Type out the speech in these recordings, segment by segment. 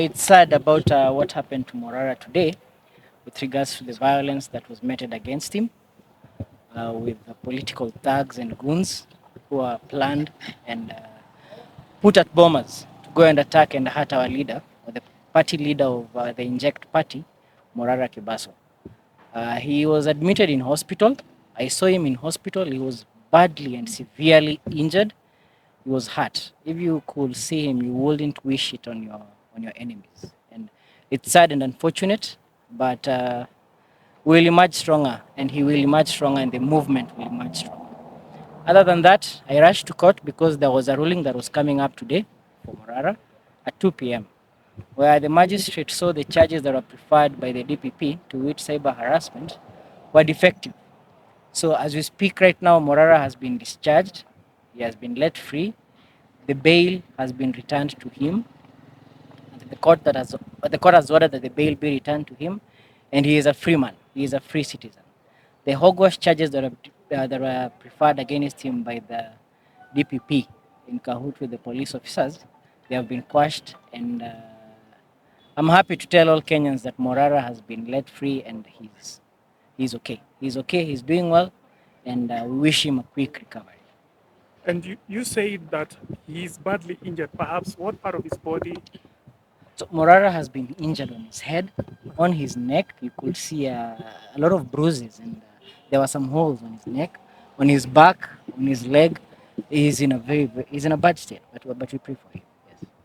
It's sad about what happened to Morara today with regards to the violence that was meted against him with the political thugs and goons who are planned and put at bombers to go and attack and hurt our leader, or the party leader of the Inject Party, Morara Kebaso. He was admitted in hospital. I saw him in hospital. He was badly and severely injured. He was hurt. If you could see him, you wouldn't wish it on your enemies. And it's sad and unfortunate, but we'll emerge stronger, and he will emerge stronger, and the movement will emerge stronger. Other than that, I rushed to court because there was a ruling that was coming up today for Morara at 2 p.m., where the magistrate saw the charges that were preferred by the DPP, to which cyber harassment, were defective. So as we speak right now, Morara has been discharged. He has been let free. The bail has been returned to him. The court has ordered that the bail be returned to him, and he is a free man. He is a free citizen. The hogwash charges that were preferred against him by the DPP in cahoot with the police officers, they have been quashed, and I'm happy to tell all Kenyans that Morara has been let free and he's okay. He's okay. He's doing well, and we wish him a quick recovery. And you said that he's badly injured. Perhaps what part of his body? So Morara has been injured on his head, on his neck. You could see a lot of bruises, and there were some holes on his neck, on his back, on his leg. He's in a bad state, but we pray for him.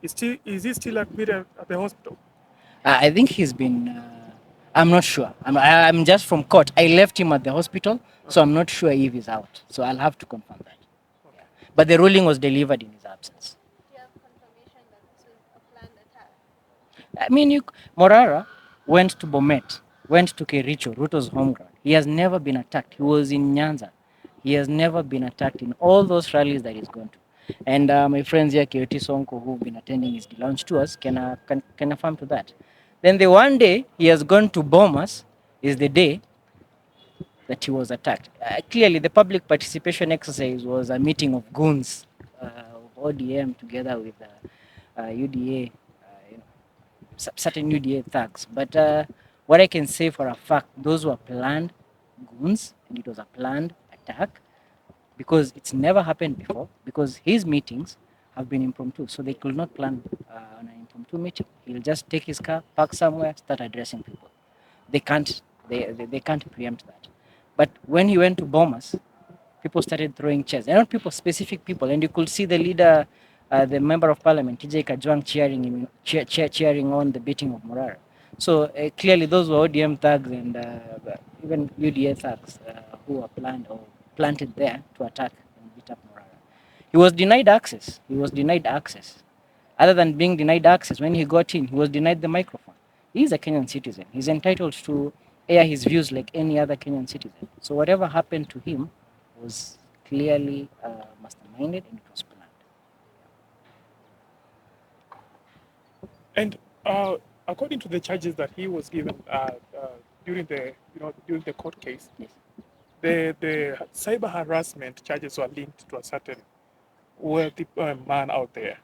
Yes. Is he still admitted at the hospital? I think he's been. I'm not sure. I'm just from court. I left him at the hospital, so I'm not sure if he's out. So I'll have to confirm that. Yeah. But the ruling was delivered in his absence. Do you have confirmation that this was a planned attack? I mean, Morara went to Bomet, went to Kericho, Ruto's home ground. He has never been attacked. He was in Nyanza. He has never been attacked in all those rallies that he's gone to. And my friends here, Kioti Sonko, who've been attending his launch tours, can affirm to that. Then the one day he has gone to bomb us is the day that he was attacked. Clearly, the public participation exercise was a meeting of goons of ODM together with UDA, certain UDA thugs. But what I can say for a fact, those were planned goons, and it was a planned attack because it's never happened before. Because his meetings have been impromptu, so they could not plan on an impromptu meeting. He'll just take his car, park somewhere, start addressing people. They can't. They can't preempt that. But when he went to Bomas, people started throwing chairs. And not people, specific people. And you could see the leader, the member of parliament, TJ Kajwang, cheering him, cheering on the beating of Morara. So clearly those were ODM thugs and even UDA thugs who were planned or planted there to attack and beat up Morara. He was denied access. He was denied access. Other than being denied access, when he got in, he was denied the microphone. He is a Kenyan citizen. He's entitled to air his views like any other Kenyan citizen. So whatever happened to him was clearly masterminded and it was planned. And according to the charges that he was given during the court case, Yes. the cyber harassment charges were linked to a certain wealthy man out there.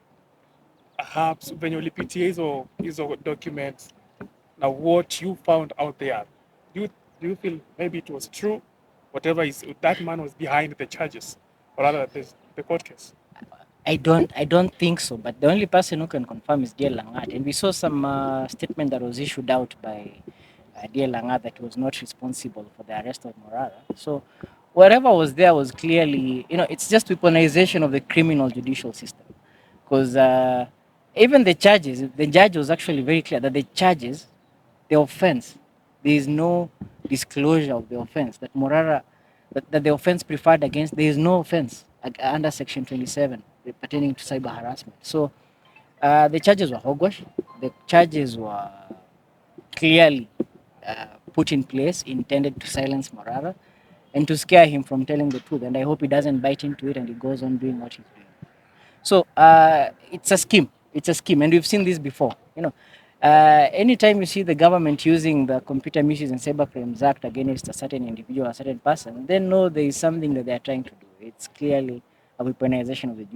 Perhaps when you hizo documents, now what you found out there, do you feel maybe it was true, whatever is that man was behind the charges, or rather the court case? I don't think so. But the only person who can confirm is Dear Langat, and we saw some statement that was issued out by Dear Langat that was not responsible for the arrest of Morara. So whatever was there was clearly, it's just weaponization of the criminal judicial system. Because even the charges, the judge was actually very clear that the charges, the offense, there is no disclosure of the offense that Morara, that the offense preferred against, there is no offense under Section 27 pertaining to cyber harassment. So the charges were hogwash. The charges were clearly put in place, intended to silence Morara and to scare him from telling the truth. And I hope he doesn't bite into it and he goes on doing what he's doing. So it's a scheme. It's a scheme, and we've seen this before. Anytime you see the government using the Computer Misuse and Cyber Crimes Act against a certain individual, a certain person, then know there is something that they are trying to do. It's clearly a weaponization of the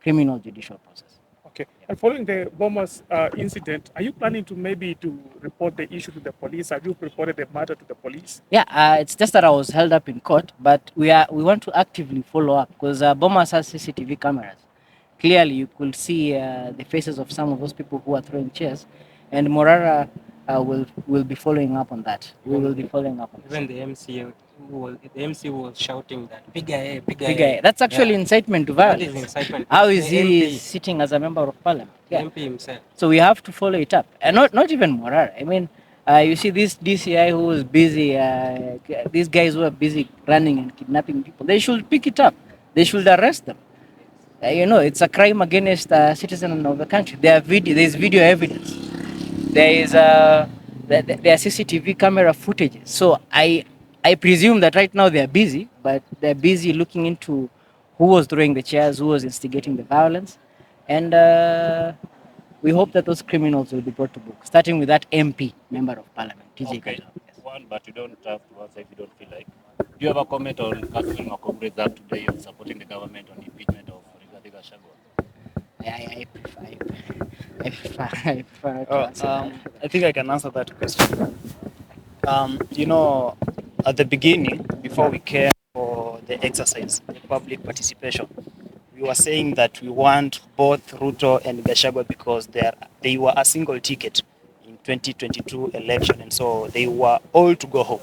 criminal judicial process. Okay. And following the Bomas incident, are you planning to maybe to report the issue to the police? Have you reported the matter to the police? Yeah, it's just that I was held up in court, but we want to actively follow up because Bomas has CCTV cameras. Clearly, you could see the faces of some of those people who are throwing chairs, and Morara will be following up on that. We will be following up on Even the MC was shouting that piga piga Piga. That's actually incitement to That violence. is incitement. How It's is the he MP. sitting as a member of parliament? The Yeah. MP himself. So we have to follow it up, and not even Morara. I mean, you see this DCI who was busy, these guys who are busy running and kidnapping people. They should pick it up. They should arrest them. You know, it's a crime against a citizen of the country. There's video evidence. There is there are CCTV camera footages. So I presume that right now they are busy, but they're busy looking into who was throwing the chairs, who was instigating the violence, and we hope that those criminals will be brought to book, starting with that MP, member of parliament, TJ Okay, Kato. Yes. one, but you don't have to answer if you don't feel like. Do you have a comment on cancelling or comrades act today of supporting the government on impeachment of Rigathi Gachagua? I prefer not to answer that. I think I can answer that question. You know, at the beginning, before we came for the exercise, the public participation, we were saying that we want both Ruto and Gachagua because they were a single ticket in 2022 election, and so they were all to go home.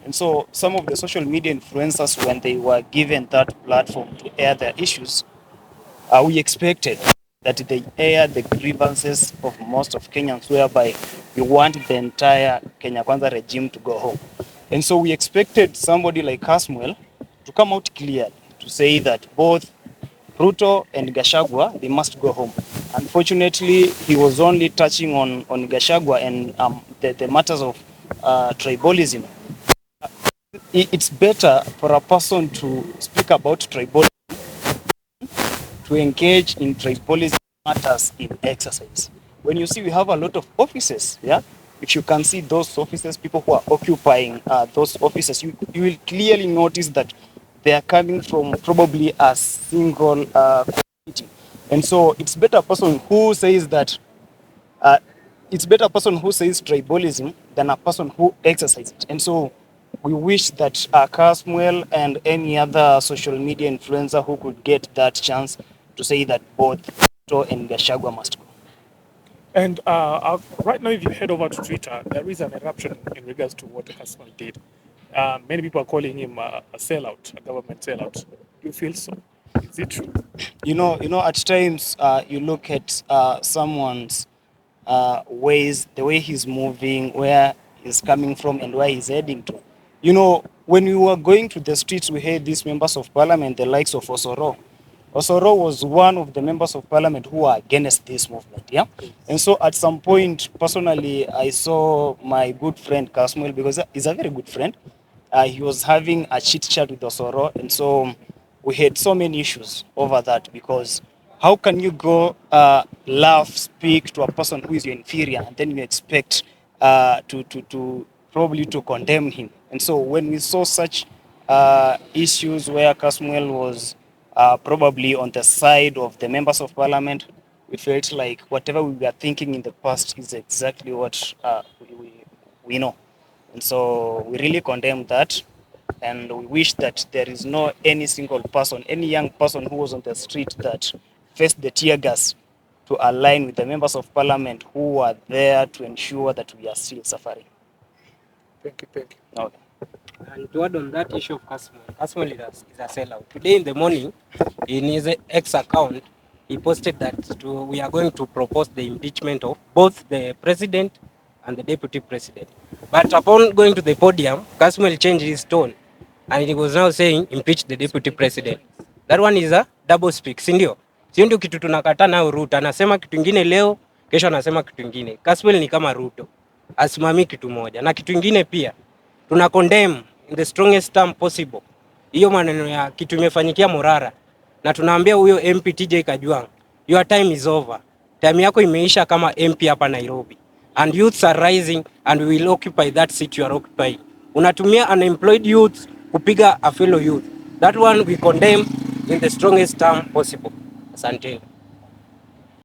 And so some of the social media influencers, when they were given that platform to air their issues, we expected that they air the grievances of most of Kenyans, whereby we want the entire Kenya Kwanza regime to go home. And so we expected somebody like Casmuel to come out clearly to say that both Ruto and Gachagua, they must go home. Unfortunately, he was only touching on Gachagua and the matters of tribalism. It's better for a person to speak about tribalism, to engage in tribalism matters in exercise. When you see we have a lot of offices, yeah, if you can see those offices, people who are occupying those offices, you will clearly notice that they are coming from probably a single community. And so it's better a person who says that it's better a person who says tribalism than a person who exercises it. And so we wish that Casmuel and any other social media influencer who could get that chance to say that both Ruto and Gachagua must go. And right now, if you head over to Twitter, there is an eruption in regards to what Hassan did. Many people are calling him a sellout, a government sellout. Do you feel so? Is it true? You know, at times you look at someone's ways, the way he's moving, where he's coming from, and where he's heading to. You know, when we were going to the streets, we had these members of parliament, the likes of Osoro. Osoro was one of the members of parliament who were against this movement, yeah? And so at some point, personally, I saw my good friend Kasmuel, because he's a very good friend. He was having a chit chat with Osoro, and so we had so many issues over that, because how can you go laugh, speak to a person who is your inferior, and then you expect to probably to condemn him? And so when we saw such issues where Kasmuel was probably on the side of the members of parliament, we felt like whatever we were thinking in the past is exactly what we know. And so we really condemn that. And we wish that there is no any single person, any young person who was on the street that faced the tear gas to align with the members of parliament who are there to ensure that we are still suffering. Thank you, thank you. Okay. And to add on that issue of Casmuel is a sellout. Today in the morning, in his X account, he posted that we are going to propose the impeachment of both the president and the deputy president. But upon going to the podium, Casmuel changed his tone, and he was now saying impeach the deputy president. That one is a double speak, si ndio? Sio ndio kitu tunakataa nayo Ruto. Anasema kitu kingine leo, kesho anasema kitu kingine. Casmuel ni kama Ruto. Asimami kitu moja. Na kitu kingine pia, tuna condemn in the strongest term possible hiyo maneno ya kitu imefanyikia Morara, na tunaambia huyo MP TJ Kajwang, your time is over. Time yako imeisha kama MP hapa Nairobi, and youths are rising and we will occupy that seat you are occupying. Unatumia unemployed youth kupiga a fellow youth. That one we condemn in the strongest term possible. Asante.